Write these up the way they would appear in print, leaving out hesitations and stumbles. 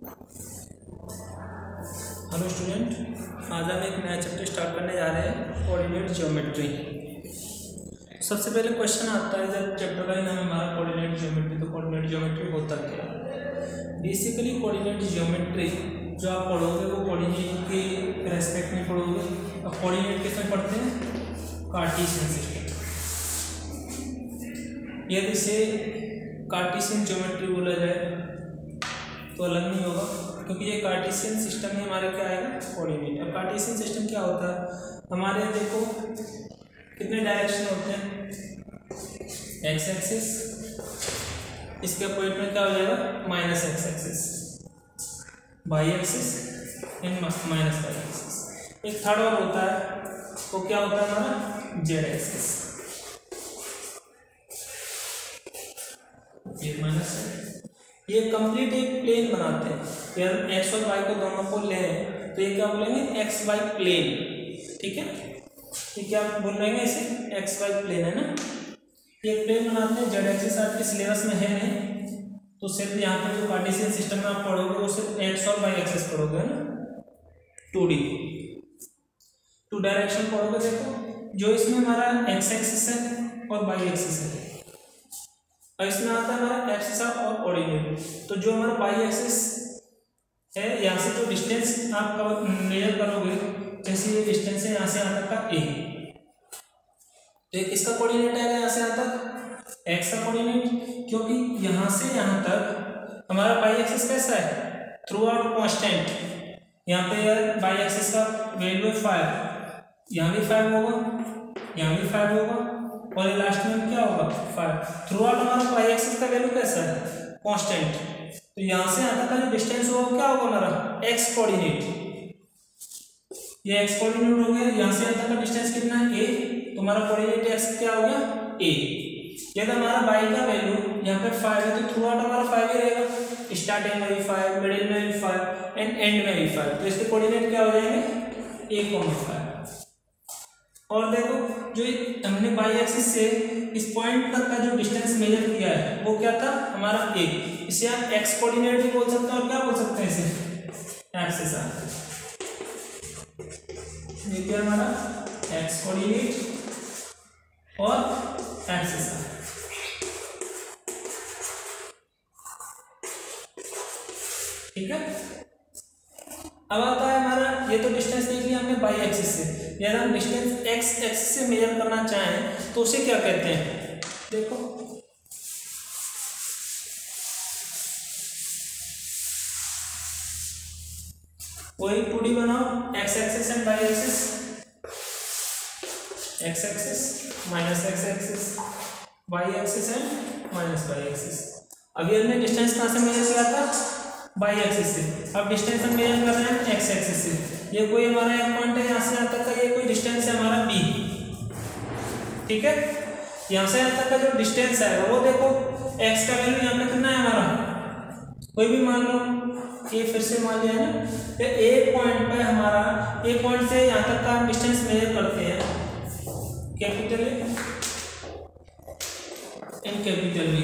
Hello student, आज हम एक नया चैप्टर स्टार्ट करने जा रहे हैं, कोऑर्डिनेट ज्योमेट्री। सबसे पहले क्वेश्चन आता है, जब चैप्टर का नाम हमारा कोऑर्डिनेट ज्योमेट्री, तो कोऑर्डिनेट ज्योमेट्री होता क्या है? बेसिकली कोऑर्डिनेट ज्योमेट्री जो आप पढ़ोगे वो कोऑर्डिनेट के रेस्पेक्ट में पढ़ोगे। अब कोऑर्डिनेट किसमें पढ़ते हैं? Cartesian system. यदि इसे कार्टेशियन ज्योमेट्री बोला जाए तो अलग नहीं होगा, क्योंकि ये कार्टेशियन सिस्टम में हमारे क्या आएगा? कोऑर्डिनेट। अब कार्टेशियन सिस्टम क्या होता है? हमारे देखो कितने डायरेक्शन होते हैं? एक्स एक्सिस, इसके पॉइंट में क्या हो जाएगा? Minus X axis, Y axis and minus Y axis. एक थर्ड और होता है, वो क्या होता है हमारा? Z axis. ये माइनस है, ये कंप्लीट एक प्लेन बनाते हैं। यार एक्स और वाई को दोनों को लें तो ये क्या बोलेंगे? X Y plane. ठीक है, ये क्या बोल रहे हैं? इसे एक्स वाई प्लेन है ना। ये प्लेन बनाते हैं। जेड एक्सिस आपके सिलेबस में है नहीं, तो सिर्फ यहाँ पे जो कार्टेशियन सिस्टम में आप पढ़ोगे वो सिर्फ एक्स और वाई एक्सिस पढ़ोगे, है ना। 2D 2 डायरेक्शन पढ़ोगे। देखो जो इसमें हमारा एक्स एक्सिस है और वाई एक्सिस है, और इसमें आता है हमारा एक्सिस और कोऑर्डिनेट। तो जो हमारा वाई एक्सिस है, यहाँ से जो डिस्टेंस आप मेजर करोगे, जैसे ये डिस्टेंस है यहाँ से यहाँ तक का ए, तो एक इसका कोऑर्डिनेट आएगा यहाँ से यहाँ तक एक्स का कोऑर्डिनेट, क्योंकि यहाँ से यहाँ तक हमारा वाई एक्सिस कैसा है? Through out constant. यहाँ पे वाई एक्सिस का वैल्यू 5, यहाँ भी 5 होगा, यहाँ भी 5 होगा, और ये लास्ट में क्या होगा? 5। थ्रू आउट हमारा वाई एक्सिस का वैल्यू कैसा है? कांस्टेंट। तो यहाँ से यहाँ तक का जो डिस्टेंस होगा क्या होगा हमारा? X coordinate. ये एक्स कोऑर्डिनेट हो गया। यहाँ से यहाँ तक का डिस्टेंस कितना है? ए। तो हमारा कोऑर्डिनेट एक्स क्या हो गया? ए। यदि हमारा वाई का वैल्यू यहाँ पे 5 है, तो थ्रू आउट हमारा 5 ही रहेगा। स्टार्टिंग में भी 5, मिडिल में भी 5 एंड एंड में भी 5। तो इसके कोऑर्डिनेट क्या हो जाएंगे? ए, 5। और देखो जो हमने वाई एक्सिस से इस पॉइंट तक का जो डिस्टेंस मेजर किया है वो क्या था? हमारा ए। इसे आप एक्स कोऑर्डिनेट भी बोल सकते हैं, और क्या बोल सकते हैं? इसे एक्सिस आर। ये क्या हमारा? एक्स कोऑर्डिनेट और एक्सिस आर। ठीक है, अब आता है हमारा, ये तो डिस्टेंस देख लिया हमने वाई एक्सिस से। यदि हम डिस्टेंस एक्स एक्सिस से मेजर करना चाहें तो उसे क्या कहते हैं? देखो वही 2D बनाओ, X axis and Y axis, X axis minus X axis, Y axis and minus Y axis. अभी हमने डिस्टेंस कहाँ से मेजर किया था? वाई एक्सिस से। अब डिस्टेंस हम मेजर कर रहे हैं एक्स एक्सिस से। ये कोई हमारा एक पॉइंट है यहाँ से यहाँ तक का, ये कोई डिस्टेंस है हमारा बी। ठीक है, यहाँ से यहाँ तक का जो डिस्टेंस है वो देखो, एक्स का वैल्यू यहाँ पे कितना है हमारा? कोई भी मान लो, ये फिर से मान लिया है ना। तो एक पॉइंट पे हमारा, एक पॉइंट से यहाँ तक का हम डिस्टेंस मेजर करते हैं, capital A and capital B.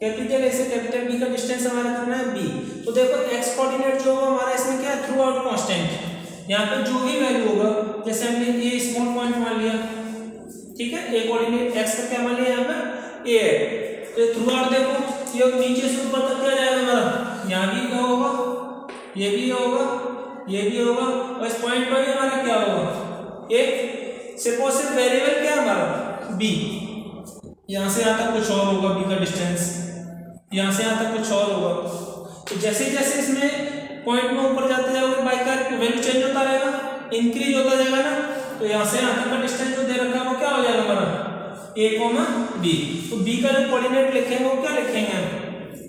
Capital A से कैपिटल बी का डिस्टेंस हमारा कितना है? बी। तो देखो एक्स कोऑर्डिनेट जो होगा हमारा इसमें क्या है? Through out constant. यहाँ पे जो भी वैल्यू होगा, जैसे हमने ये स्मॉल पॉइंट मान लिया, ठीक है, ए कोऑर्डिनेट एक्स का क्या मान लिया यहाँ पे? ए है। तो थ्रू आउट देखो, ये नीचे से ऊपर तक क्या जाएगा हमारा? यहाँ भी क्या होगा? ये भी होगा, ये भी होगा, और इस पॉइंट पर भी हमारा क्या होगा? एक सिर्फ वेरिएबल क्या हमारा? बी। यहाँ से यहाँ तक कुछ और होगा बी का डिस्टेंस, यहाँ से यहाँ तक कुछ और होगा। तो जैसे जैसे इसमें पॉइंट में ऊपर जाते जाओगे, बाई का वैल्यू चेंज होता रहेगा, इंक्रीज होता जाएगा ना। तो यहाँ से यहाँ तक का डिस्टेंस जो दे रखा है वो क्या हो जाएगा हमारा? ए कॉमा बी। तो बी का जो कोऑर्डिनेट लिखेंगे वो क्या लिखेंगे हम?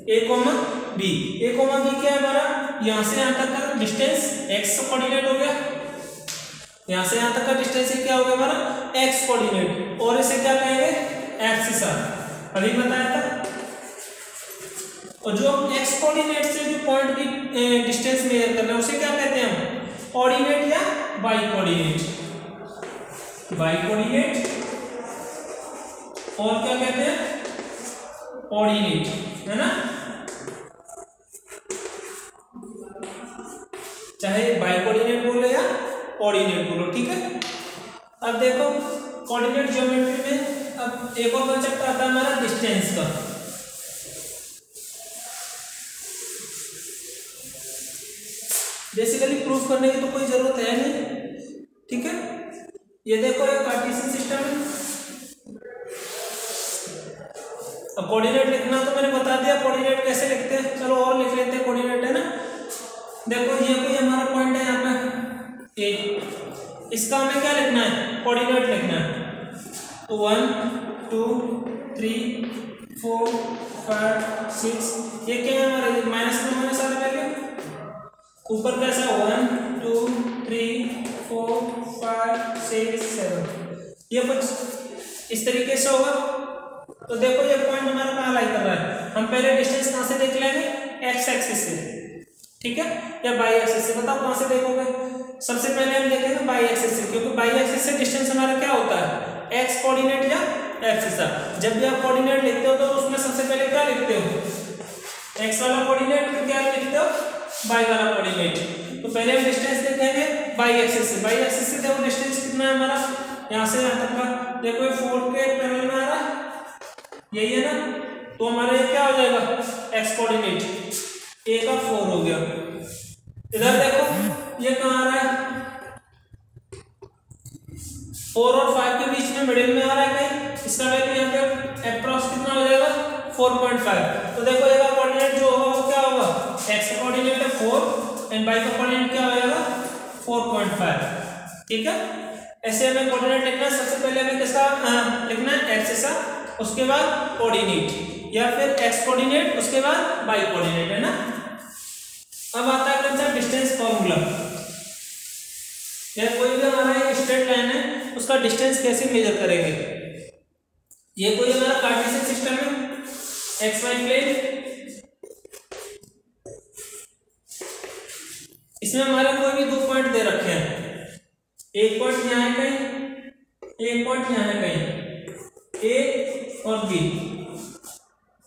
ए कॉमा बी। ए कॉमा बी क्या है हमारा? यहाँ से यहाँ तक का डिस्टेंस एक्स कोऑर्डिनेट हो गया, यहाँ से यहाँ तक का डिस्टेंस क्या हो गया हमारा? एक्स कोऑर्डिनेट, और इसे क्या कहेंगे? Axis R. अभी बताया था। और जो एक्स कोऑर्डिनेट से जो पॉइंट की डिस्टेंस मेजर करना है उसे क्या कहते हैं हम? ऑर्डिनेट या वाई कोऑर्डिनेट। वाई कोऑर्डिनेट और क्या कहते हैं? ऑर्डिनेट, है ना। चाहे बाई कोऑर्डिनेट बोलो या कोऑर्डिनेट बोलो, ठीक है। अब देखो कोऑर्डिनेट ज्योमेट्री में अब एक और कंसेप्ट आता है हमारा डिस्टेंस का। बेसिकली प्रूफ करने की तो कोई जरूरत है नहीं, ठीक है। ये देखो ये कार्टेशियन सिस्टम है। अब कोऑर्डिनेट लिखना तो मैंने बता दिया, कोऑर्डिनेट कैसे लिखते हैं, चलो और लिख लेते हैं कोऑर्डिनेट, है ना। देखो ये कोई हमारा पॉइंट है यहाँ पे ए, इसका हमें क्या लिखना है, कोऑर्डिनेट लिखना है। तो 1 2 3 4 5 6 ये क्या है हमारे माइनस में हमारे सारे वैल्यू, ऊपर कैसा 1 2 3 4 5 6 7 ये कुछ इस तरीके से होगा। तो देखो ये पॉइंट हमारा कहाँ लाई कर रहा है, हम पहले डिस्टेंस कहाँ से देख लेंगे, एक्स एक्सिस से, ठीक है, या बाई एक्सिस से। बताओ कहाँ से देखोगे, सबसे पहले हम देखेंगे बाई एक्सिस से, क्योंकि बाई एक्सिस से डिस्टेंस हमारा क्या होता है, एक्स कोऑर्डिनेट या एक्सिस। जब भी आप कोऑर्डिनेट लिखते हो तो उसमें सबसे पहले क्या लिखते हो, एक्स वाला कोऑर्डिनेट, फिर क्या लिखते हो, बाई वाला कोऑर्डिनेट। तो पहले हम डिस्टेंस देखेंगे बाई एक्सिस से। बाई एक्सिस से देखो डिस्टेंस कितना है हमारा, यहाँ से यहाँ तक का देखो ये 4 के पैरेलल में आ रहा है, यही है ना। तो हमारे क्या हो जाएगा, एक्स कोऑर्डिनेट ए का 4 हो गया। इधर देखो ये कहाँ आ रहा है, 4 और 5 के बीच में मिडिल में आ रहा है कहीं, इसका वैल्यू यहाँ पे अप्रॉक्स कितना हो जाएगा, 4.5। तो देखो ये का कोऑर्डिनेट जो होगा वो क्या होगा, एक्स का कोऑर्डिनेट है 4 एंड वाई का कोऑर्डिनेट क्या हो जाएगा 4.5, ठीक है। ऐसे हमें कोऑर्डिनेट लिखना है, सबसे पहले हमें किसका लिखना है, एक्सिस का, उसके बाद कोऑर्डिनेट, या फिर एक्स कोऑर्डिनेट उसके बाद वाई कोऑर्डिनेट, है ना। अब आता है कंसेप्ट डिस्टेंस फॉर्मूला। या कोई भी हमारा एक स्ट्रेट लाइन है उसका डिस्टेंस कैसे मेजर करेंगे। ये कोई हमारा कार्टेशियन सिस्टम है, एक्स वाई प्लेन, इसमें हमारे कोई भी 2 पॉइंट दे रखे हैं, एक पॉइंट यहाँ है कहीं, एक पॉइंट यहाँ है कहीं, ए और बी।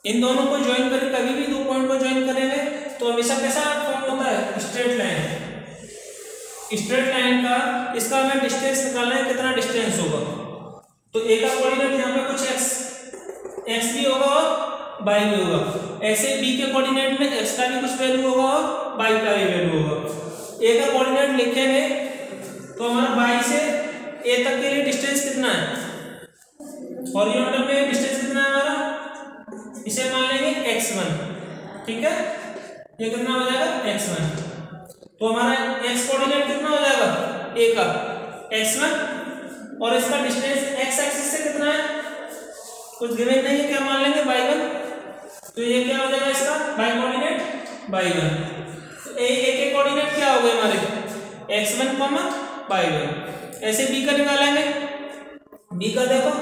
इन दोनों को ज्वाइन करके कभी भी 2 पॉइंट को ज्वाइन करेंगे तो हमेशा कैसा फॉर्म होता है, स्ट्रेट लाइन। स्ट्रेट लाइन का इसका हमें डिस्टेंस निकालना है, कितना डिस्टेंस होगा। तो ए का कोऑर्डिनेट यहाँ पे कुछ एक्स भी होगा और वाई भी होगा, ऐसे बी के कोऑर्डिनेट में एक्स का भी कुछ वैल्यू होगा और वाई का भी वैल्यू होगा। ए का कोऑर्डिनेट लिखेंगे तो हमारा वाई से ए तक के लिए डिस्टेंस कितना है, हॉरिजॉन्टल में डिस्टेंस कितना है हमारा, इसे मान लेंगे x1, ठीक है। ये कितना हो जाएगा x1। तो हमारा x कोऑर्डिनेट कितना हो जाएगा, a का x1, और इसका डिस्टेंस x एक्सिस से कितना है, कुछ गिवन नहीं है, क्या मान लेंगे y1। तो ये क्या हो जाएगा इसका y कोऑर्डिनेट y1। तो a के कोऑर्डिनेट क्या हो गए हमारे x1, y1। ऐसे b का निकालेंगे, b का देखो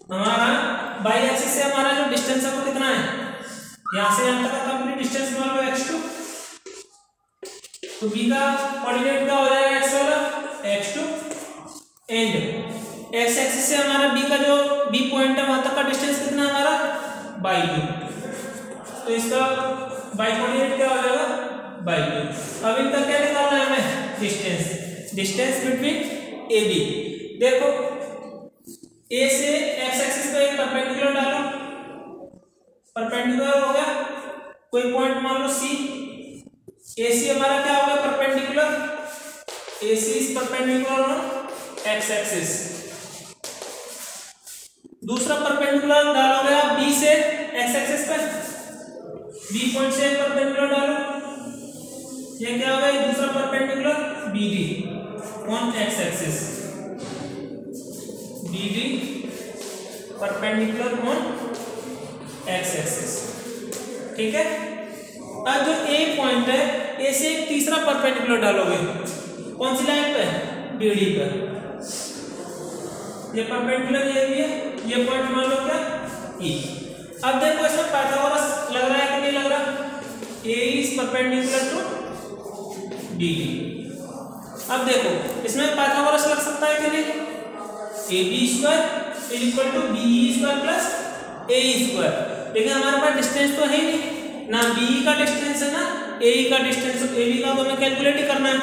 हमारा बाई एक्सिस से हमारा जो डिस्टेंस है वो कितना है, यहाँ से यहाँ तक का कंप्लीट डिस्टेंस मान लो x2। तो b का कोऑर्डिनेट क्या हो जाएगा, x वाला x2, एंड x एक्सिस से हमारा b का जो b पॉइंट है वहां तक का डिस्टेंस कितना है हमारा y2। तो इसका y कोऑर्डिनेट क्या हो जाएगा y2। अब इनका क्या निकालना है हमें, डिस्टेंस बिटवीन ए बी। देखो ए से एक्स एक्सिस पे एक परपेंडिकुलर डालो, परपेंडिकुलर हो गया, कोई पॉइंट मान लो सी, ए सी हमारा क्या होगा perpendicular, A C is perpendicular on X axis. दूसरा परपेंडिकुलर डालोगे आप बी से एक्स एक्सिस पे, बी पॉइंट से परपेंडिकुलर डालो, ये क्या होगा, दूसरा perpendicular B D on X axis, B D perpendicular on X axis, ठीक है। अब जो ए पॉइंट है, ए से एक तीसरा परपेंडिकुलर डालोगे, कौन सी लाइन पे, बी डी पे। ये परपेंडिकुलर ये भी है, ये पॉइंट मान लो क्या ई। अब देखो इसमें पाइथागोरस लग रहा है कि नहीं लग रहा, A is perpendicular to B D. अब देखो इसमें पाइथागोरस लग सकता है कि नहीं, A B square is equal to B square plus A square, लेकिन हमारे पास डिस्टेंस तो है ही नहीं, ना बी का डिस्टेंस है ना ए का डिस्टेंस, ए बी का तो हमें कैलकुलेट ही करना है।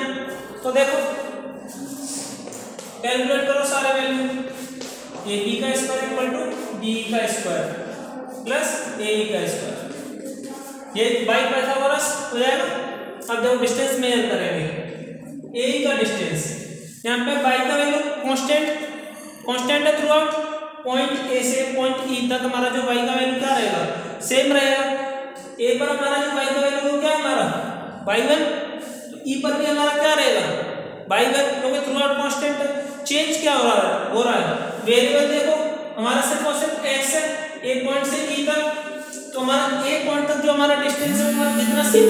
तो देखो कैलकुलेट करो सारे वैल्यू, ए बी का स्क्वायर इक्वल टू बी का स्क्वायर प्लस ए का स्क्वायर, ये बाई पाइथागोरस हो जाएगा। अब देखो डिस्टेंस मेजर करेंगे, ए का डिस्टेंस यहाँ पे बाई का वैल्यू कांस्टेंट है थ्रू आउट, पॉइंट ए से पॉइंट ई तक हमारा जो बाई का वैल्यू क्या रहेगा, सेम रहेगा। ए पर हमारा जो बाई का वैल्यू वो क्या है हमारा y1, तो ई पर भी हमारा क्या रहेगा y1, क्योंकि थ्रू आउट कांस्टेंट है। चेंज क्या हो रहा है वेरिएबल, देखो हमारा सिर्फ और सिर्फ x है, ए पॉइंट से ई तक, तो हमारा ए पॉइंट तक जो हमारा डिस्टेंस है जितना सी